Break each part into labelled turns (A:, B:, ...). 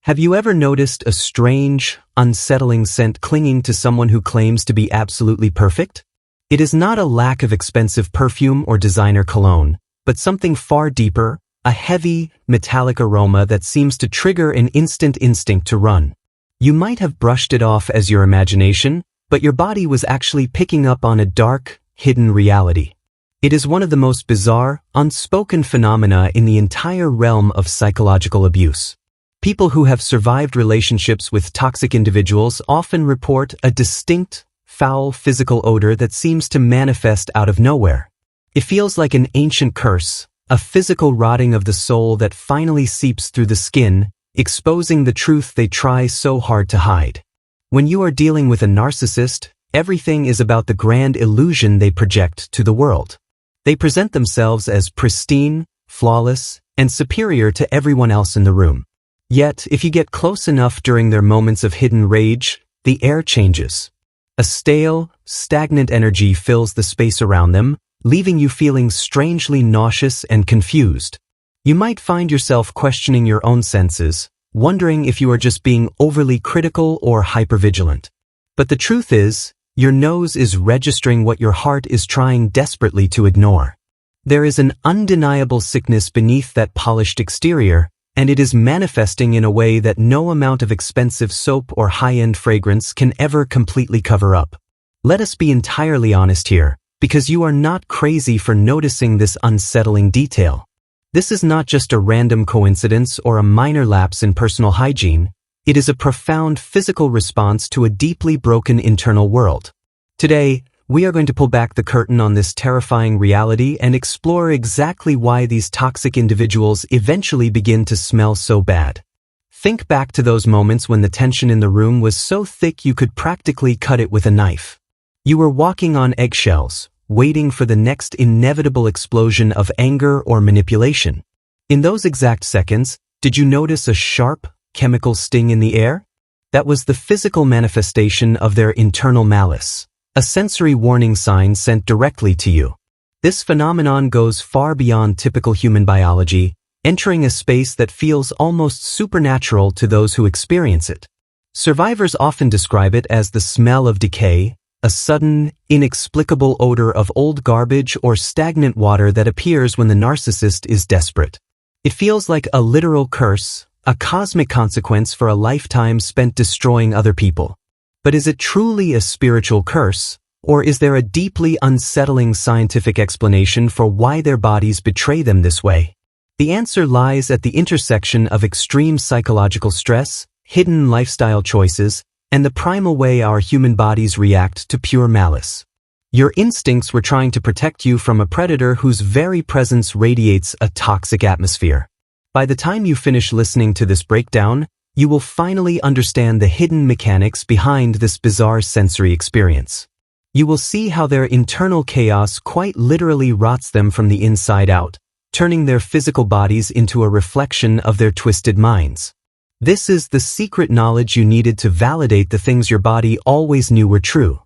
A: Have you ever noticed a strange, unsettling scent clinging to someone who claims to be absolutely perfect? It is not a lack of expensive perfume or designer cologne, but something far deeper, a heavy, metallic aroma that seems to trigger an instant instinct to run. You might have brushed it off as your imagination, but your body was actually picking up on a dark, hidden reality. It is one of the most bizarre, unspoken phenomena in the entire realm of psychological abuse. People who have survived relationships with toxic individuals often report a distinct, foul physical odor that seems to manifest out of nowhere. It feels like an ancient curse, a physical rotting of the soul that finally seeps through the skin, exposing the truth they try so hard to hide. When you are dealing with a narcissist, everything is about the grand illusion they project to the world. They present themselves as pristine, flawless, and superior to everyone else in the room. Yet, if you get close enough during their moments of hidden rage, the air changes. A stale, stagnant energy fills the space around them, leaving you feeling strangely nauseous and confused. You might find yourself questioning your own senses, wondering if you are just being overly critical or hypervigilant. But the truth is, your nose is registering what your heart is trying desperately to ignore. There is an undeniable sickness beneath that polished exterior, and it is manifesting in a way that no amount of expensive soap or high-end fragrance can ever completely cover up. Let us be entirely honest here, because you are not crazy for noticing this unsettling detail. This is not just a random coincidence or a minor lapse in personal hygiene. It is a profound physical response to a deeply broken internal world. Today, we are going to pull back the curtain on this terrifying reality and explore exactly why these toxic individuals eventually begin to smell so bad. Think back to those moments when the tension in the room was so thick you could practically cut it with a knife. You were walking on eggshells, waiting for the next inevitable explosion of anger or manipulation. In those exact seconds, did you notice a sharp, chemical sting in the air? That was the physical manifestation of their internal malice. A sensory warning sign sent directly to you. This phenomenon goes far beyond typical human biology, entering a space that feels almost supernatural to those who experience it. Survivors often describe it as the smell of decay, a sudden, inexplicable odor of old garbage or stagnant water that appears when the narcissist is desperate. It feels like a literal curse, a cosmic consequence for a lifetime spent destroying other people. But is it truly a spiritual curse, or is there a deeply unsettling scientific explanation for why their bodies betray them this way? The answer lies at the intersection of extreme psychological stress, hidden lifestyle choices, and the primal way our human bodies react to pure malice. Your instincts were trying to protect you from a predator whose very presence radiates a toxic atmosphere. By the time you finish listening to this breakdown, you will finally understand the hidden mechanics behind this bizarre sensory experience. You will see how their internal chaos quite literally rots them from the inside out, turning their physical bodies into a reflection of their twisted minds. This is the secret knowledge you needed to validate the things your body always knew were true.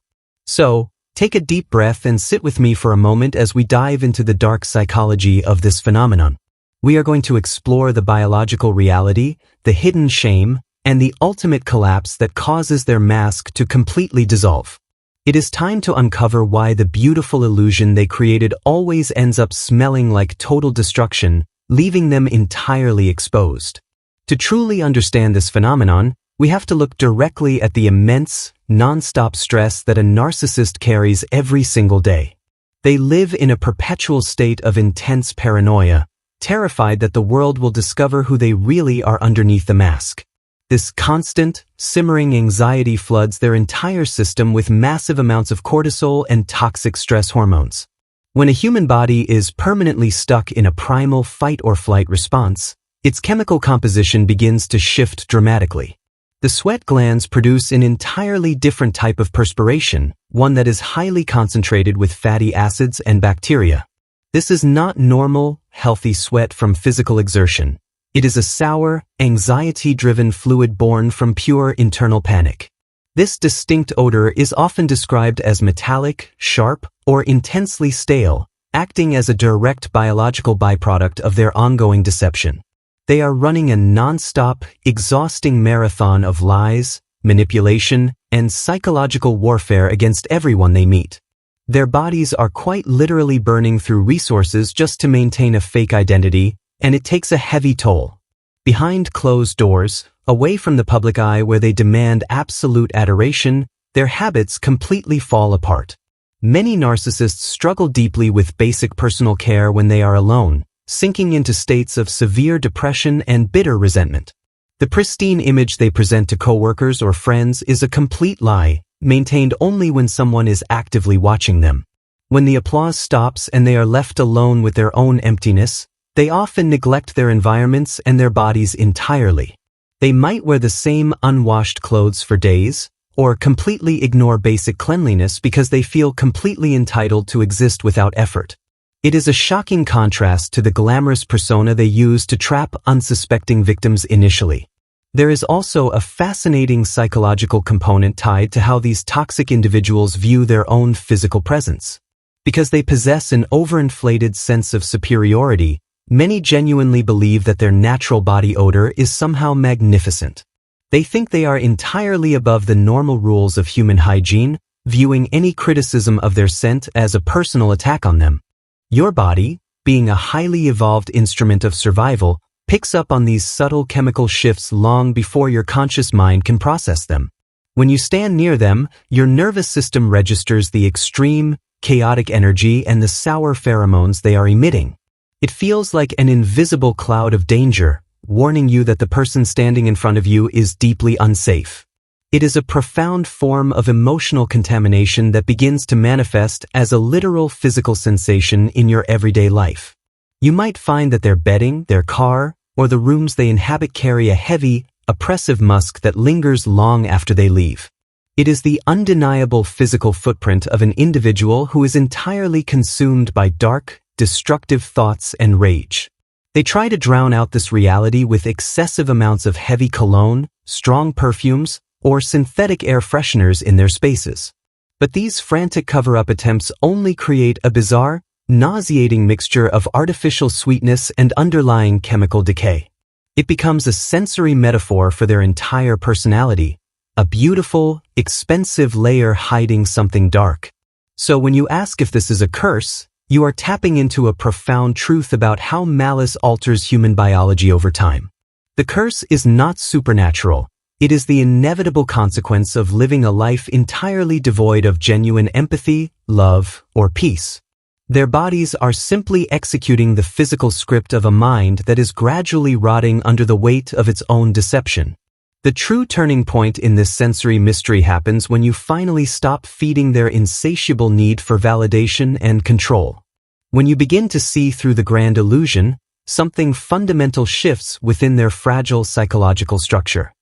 A: So, take a deep breath and sit with me for a moment as we dive into the dark psychology of this phenomenon. We are going to explore the biological reality, the hidden shame, and the ultimate collapse that causes their mask to completely dissolve. It is time to uncover why the beautiful illusion they created always ends up smelling like total destruction, leaving them entirely exposed. To truly understand this phenomenon, we have to look directly at the immense, non-stop stress that a narcissist carries every single day. They live in a perpetual state of intense paranoia, terrified that the world will discover who they really are underneath the mask. This constant, simmering anxiety floods their entire system with massive amounts of cortisol and toxic stress hormones. When a human body is permanently stuck in a primal fight-or-flight response, its chemical composition begins to shift dramatically. The sweat glands produce an entirely different type of perspiration, one that is highly concentrated with fatty acids and bacteria. This is not normal, healthy sweat from physical exertion. It is a sour, anxiety-driven fluid born from pure internal panic. This distinct odor is often described as metallic, sharp, or intensely stale, acting as a direct biological byproduct of their ongoing deception. They are running a non-stop, exhausting marathon of lies, manipulation, and psychological warfare against everyone they meet. Their bodies are quite literally burning through resources just to maintain a fake identity, and it takes a heavy toll. Behind closed doors, away from the public eye where they demand absolute adoration, their habits completely fall apart. Many narcissists struggle deeply with basic personal care when they are alone, sinking into states of severe depression and bitter resentment. The pristine image they present to coworkers or friends is a complete lie, maintained only when someone is actively watching them. When the applause stops and they are left alone with their own emptiness, they often neglect their environments and their bodies entirely. They might wear the same unwashed clothes for days, or completely ignore basic cleanliness because they feel completely entitled to exist without effort. It is a shocking contrast to the glamorous persona they use to trap unsuspecting victims initially. There is also a fascinating psychological component tied to how these toxic individuals view their own physical presence. Because they possess an overinflated sense of superiority, many genuinely believe that their natural body odor is somehow magnificent. They think they are entirely above the normal rules of human hygiene, viewing any criticism of their scent as a personal attack on them. Your body, being a highly evolved instrument of survival, picks up on these subtle chemical shifts long before your conscious mind can process them. When you stand near them, your nervous system registers the extreme, chaotic energy and the sour pheromones they are emitting. It feels like an invisible cloud of danger, warning you that the person standing in front of you is deeply unsafe. It is a profound form of emotional contamination that begins to manifest as a literal physical sensation in your everyday life. You might find that their bedding, their car, or the rooms they inhabit carry a heavy, oppressive musk that lingers long after they leave. It is the undeniable physical footprint of an individual who is entirely consumed by dark, destructive thoughts and rage. They try to drown out this reality with excessive amounts of heavy cologne, strong perfumes, or synthetic air fresheners in their spaces. But these frantic cover-up attempts only create a bizarre, nauseating mixture of artificial sweetness and underlying chemical decay. It becomes a sensory metaphor for their entire personality, a beautiful, expensive layer hiding something dark. So when you ask if this is a curse, you are tapping into a profound truth about how malice alters human biology over time. The curse is not supernatural. It is the inevitable consequence of living a life entirely devoid of genuine empathy, love, or peace. Their bodies are simply executing the physical script of a mind that is gradually rotting under the weight of its own deception. The true turning point in this sensory mystery happens when you finally stop feeding their insatiable need for validation and control. When you begin to see through the grand illusion, something fundamental shifts within their fragile psychological structure.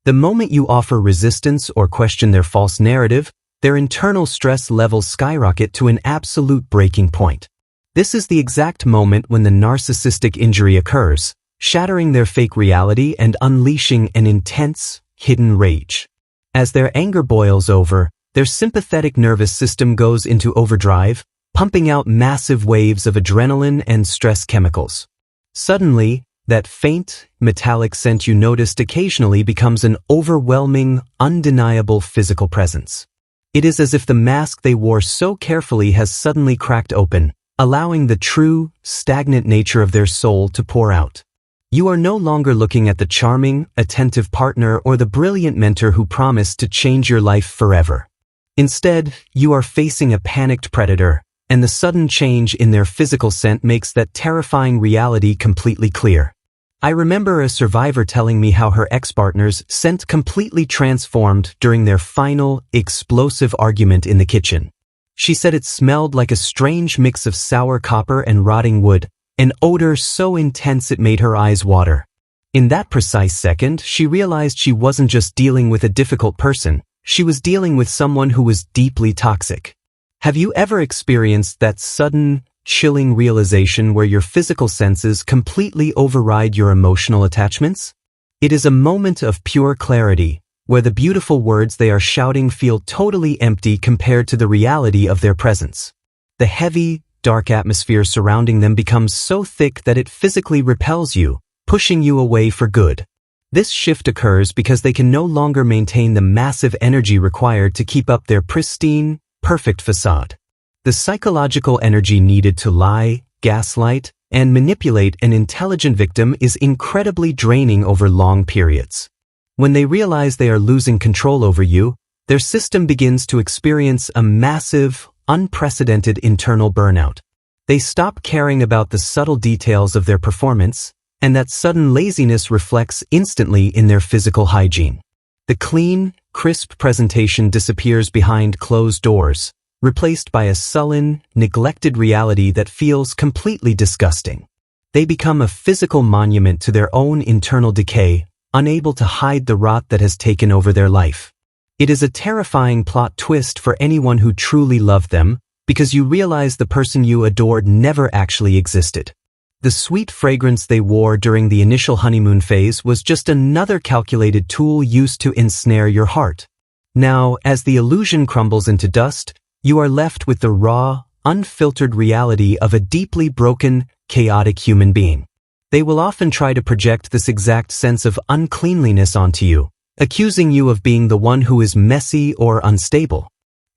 A: The moment you offer resistance or question their false narrative, their internal stress levels skyrocket to an absolute breaking point. This is the exact moment when the narcissistic injury occurs, shattering their fake reality and unleashing an intense, hidden rage. As their anger boils over, their sympathetic nervous system goes into overdrive, pumping out massive waves of adrenaline and stress chemicals. Suddenly, that faint, metallic scent you noticed occasionally becomes an overwhelming, undeniable physical presence. It is as if the mask they wore so carefully has suddenly cracked open, allowing the true, stagnant nature of their soul to pour out. You are no longer looking at the charming, attentive partner or the brilliant mentor who promised to change your life forever. Instead, you are facing a panicked predator, and the sudden change in their physical scent makes that terrifying reality completely clear. I remember a survivor telling me how her ex-partner's scent completely transformed during their final, explosive argument in the kitchen. She said it smelled like a strange mix of sour copper and rotting wood, an odor so intense it made her eyes water. In that precise second, she realized she wasn't just dealing with a difficult person, she was dealing with someone who was deeply toxic. Have you ever experienced that sudden, chilling realization where your physical senses completely override your emotional attachments? It is a moment of pure clarity, where the beautiful words they are shouting feel totally empty compared to the reality of their presence. The heavy, dark atmosphere surrounding them becomes so thick that it physically repels you, pushing you away for good. This shift occurs because they can no longer maintain the massive energy required to keep up their pristine, perfect facade. The psychological energy needed to lie, gaslight, and manipulate an intelligent victim is incredibly draining over long periods. When they realize they are losing control over you, their system begins to experience a massive, unprecedented internal burnout. They stop caring about the subtle details of their performance, and that sudden laziness reflects instantly in their physical hygiene. The clean, crisp presentation disappears behind closed doors, replaced by a sullen, neglected reality that feels completely disgusting. They become a physical monument to their own internal decay, unable to hide the rot that has taken over their life. It is a terrifying plot twist for anyone who truly loved them, because you realize the person you adored never actually existed. The sweet fragrance they wore during the initial honeymoon phase was just another calculated tool used to ensnare your heart. Now, as the illusion crumbles into dust, you are left with the raw, unfiltered reality of a deeply broken, chaotic human being. They will often try to project this exact sense of uncleanliness onto you, accusing you of being the one who is messy or unstable.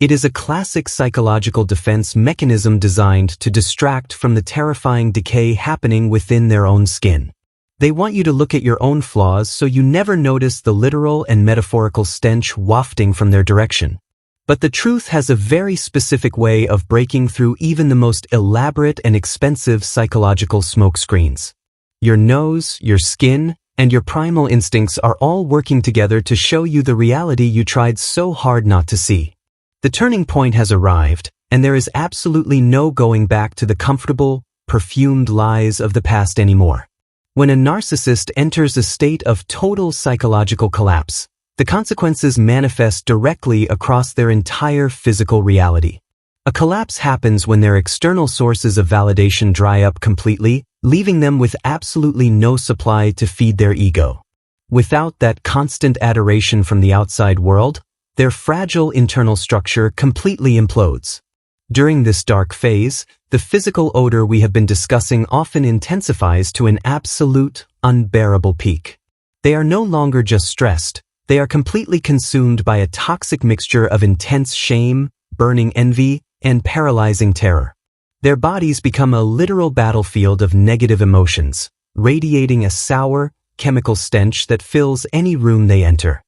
A: It is a classic psychological defense mechanism designed to distract from the terrifying decay happening within their own skin. They want you to look at your own flaws so you never notice the literal and metaphorical stench wafting from their direction. But the truth has a very specific way of breaking through even the most elaborate and expensive psychological smokescreens. Your nose, your skin, and your primal instincts are all working together to show you the reality you tried so hard not to see. The turning point has arrived, and there is absolutely no going back to the comfortable, perfumed lies of the past anymore. When a narcissist enters a state of total psychological collapse, the consequences manifest directly across their entire physical reality. A collapse happens when their external sources of validation dry up completely, leaving them with absolutely no supply to feed their ego. Without that constant adoration from the outside world, their fragile internal structure completely implodes. During this dark phase, the physical odor we have been discussing often intensifies to an absolute, unbearable peak. They are no longer just stressed. They are completely consumed by a toxic mixture of intense shame, burning envy, and paralyzing terror. Their bodies become a literal battlefield of negative emotions, radiating a sour, chemical stench that fills any room they enter.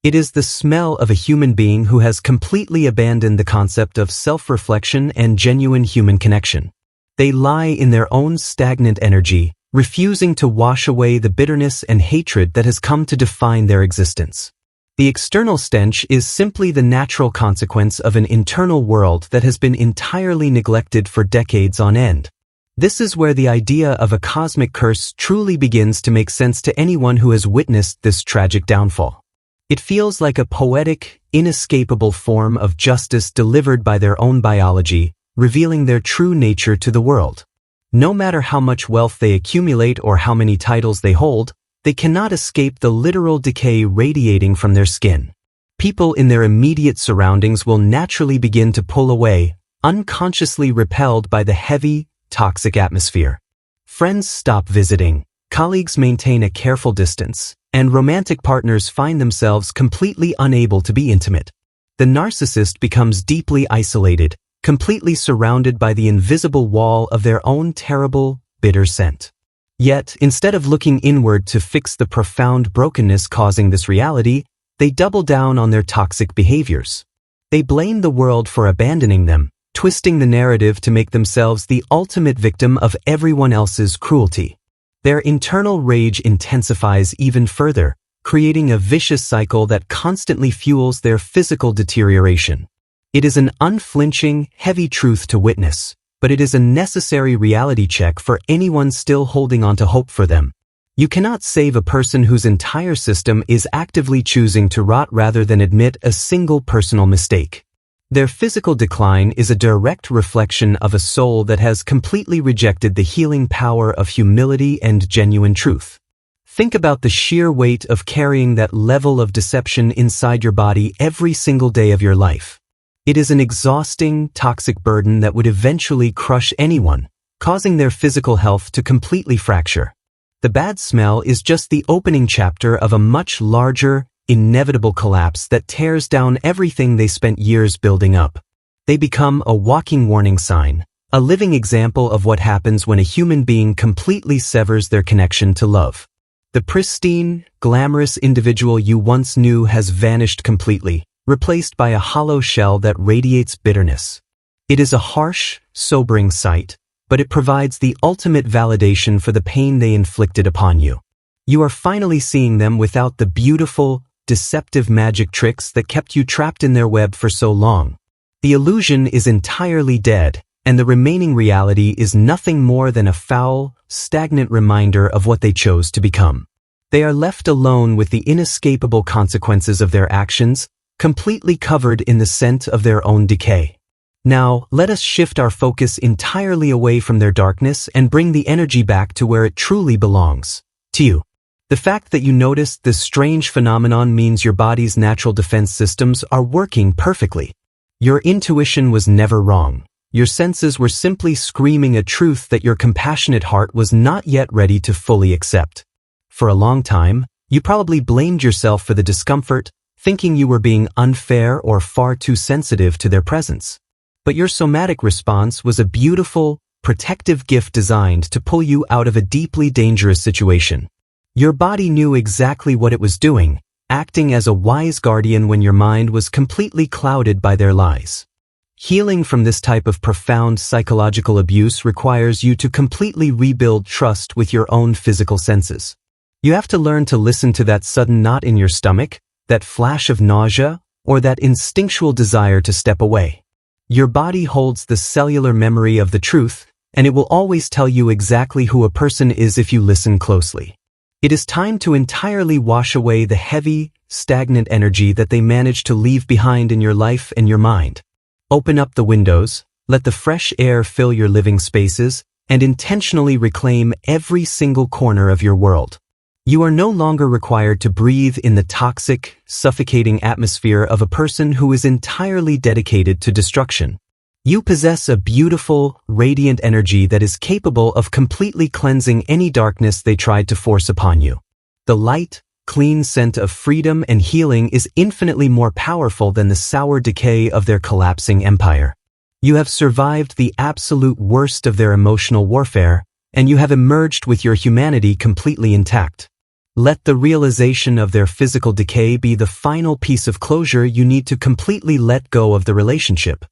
A: It is the smell of a human being who has completely abandoned the concept of self-reflection and genuine human connection. They lie in their own stagnant energy, refusing to wash away the bitterness and hatred that has come to define their existence. The external stench is simply the natural consequence of an internal world that has been entirely neglected for decades on end. This is where the idea of a cosmic curse truly begins to make sense to anyone who has witnessed this tragic downfall. It feels like a poetic, inescapable form of justice delivered by their own biology, revealing their true nature to the world. No matter how much wealth they accumulate or how many titles they hold, they cannot escape the literal decay radiating from their skin. People in their immediate surroundings will naturally begin to pull away, unconsciously repelled by the heavy, toxic atmosphere. Friends stop visiting, colleagues maintain a careful distance, and romantic partners find themselves completely unable to be intimate. The narcissist becomes deeply isolated, completely surrounded by the invisible wall of their own terrible, bitter scent. Yet, instead of looking inward to fix the profound brokenness causing this reality, they double down on their toxic behaviors. They blame the world for abandoning them, twisting the narrative to make themselves the ultimate victim of everyone else's cruelty. Their internal rage intensifies even further, creating a vicious cycle that constantly fuels their physical deterioration. It is an unflinching, heavy truth to witness, but it is a necessary reality check for anyone still holding on to hope for them. You cannot save a person whose entire system is actively choosing to rot rather than admit a single personal mistake. Their physical decline is a direct reflection of a soul that has completely rejected the healing power of humility and genuine truth. Think about the sheer weight of carrying that level of deception inside your body every single day of your life. It is an exhausting, toxic burden that would eventually crush anyone, causing their physical health to completely fracture. The bad smell is just the opening chapter of a much larger, inevitable collapse that tears down everything they spent years building up. They become a walking warning sign, a living example of what happens when a human being completely severs their connection to love. The pristine, glamorous individual you once knew has vanished completely, replaced by a hollow shell that radiates bitterness. It is a harsh, sobering sight, but it provides the ultimate validation for the pain they inflicted upon you. You are finally seeing them without the beautiful, deceptive magic tricks that kept you trapped in their web for so long. The illusion is entirely dead, and the remaining reality is nothing more than a foul, stagnant reminder of what they chose to become. They are left alone with the inescapable consequences of their actions, completely covered in the scent of their own decay. Now, let us shift our focus entirely away from their darkness and bring the energy back to where it truly belongs, to you. The fact that you noticed this strange phenomenon means your body's natural defense systems are working perfectly. Your intuition was never wrong. Your senses were simply screaming a truth that your compassionate heart was not yet ready to fully accept. For a long time, you probably blamed yourself for the discomfort, thinking you were being unfair or far too sensitive to their presence. But your somatic response was a beautiful, protective gift designed to pull you out of a deeply dangerous situation. Your body knew exactly what it was doing, acting as a wise guardian when your mind was completely clouded by their lies. Healing from this type of profound psychological abuse requires you to completely rebuild trust with your own physical senses. You have to learn to listen to that sudden knot in your stomach, that flash of nausea, or that instinctual desire to step away. Your body holds the cellular memory of the truth, and it will always tell you exactly who a person is if you listen closely. It is time to entirely wash away the heavy, stagnant energy that they managed to leave behind in your life and your mind. Open up the windows, let the fresh air fill your living spaces, and intentionally reclaim every single corner of your world. You are no longer required to breathe in the toxic, suffocating atmosphere of a person who is entirely dedicated to destruction. You possess a beautiful, radiant energy that is capable of completely cleansing any darkness they tried to force upon you. The light, clean scent of freedom and healing is infinitely more powerful than the sour decay of their collapsing empire. You have survived the absolute worst of their emotional warfare, and you have emerged with your humanity completely intact. Let the realization of their physical decay be the final piece of closure you need to completely let go of the relationship.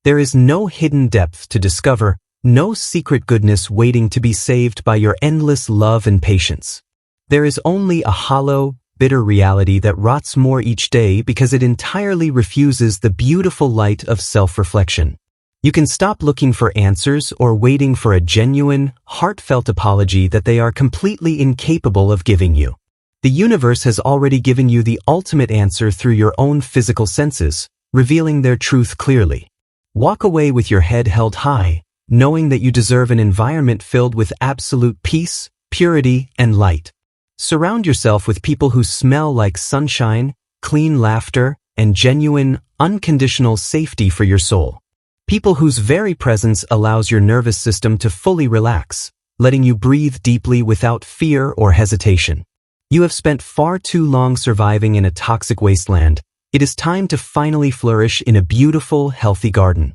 A: There is no hidden depth to discover, no secret goodness waiting to be saved by your endless love and patience. There is only a hollow, bitter reality that rots more each day because it entirely refuses the beautiful light of self-reflection. You can stop looking for answers or waiting for a genuine, heartfelt apology that they are completely incapable of giving you. The universe has already given you the ultimate answer through your own physical senses, revealing their truth clearly. Walk away with your head held high, knowing that you deserve an environment filled with absolute peace, purity, and light. Surround yourself with people who smell like sunshine, clean laughter, and genuine, unconditional safety for your soul. People whose very presence allows your nervous system to fully relax, letting you breathe deeply without fear or hesitation. You have spent far too long surviving in a toxic wasteland. It is time to finally flourish in a beautiful, healthy garden.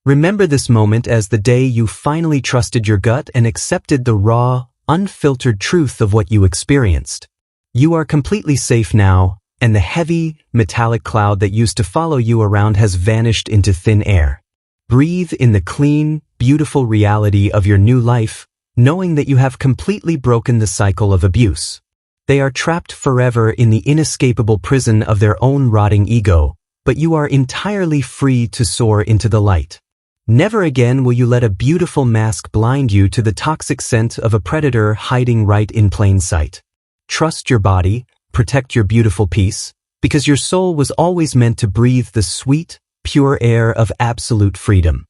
A: Remember this moment as the day you finally trusted your gut and accepted the raw, unfiltered truth of what you experienced. You are completely safe now, and the heavy, metallic cloud that used to follow you around has vanished into thin air. Breathe in the clean, beautiful reality of your new life, knowing that you have completely broken the cycle of abuse. They are trapped forever in the inescapable prison of their own rotting ego, but you are entirely free to soar into the light. Never again will you let a beautiful mask blind you to the toxic scent of a predator hiding right in plain sight. Trust your body, protect your beautiful peace, because your soul was always meant to breathe the sweet, pure air of absolute freedom.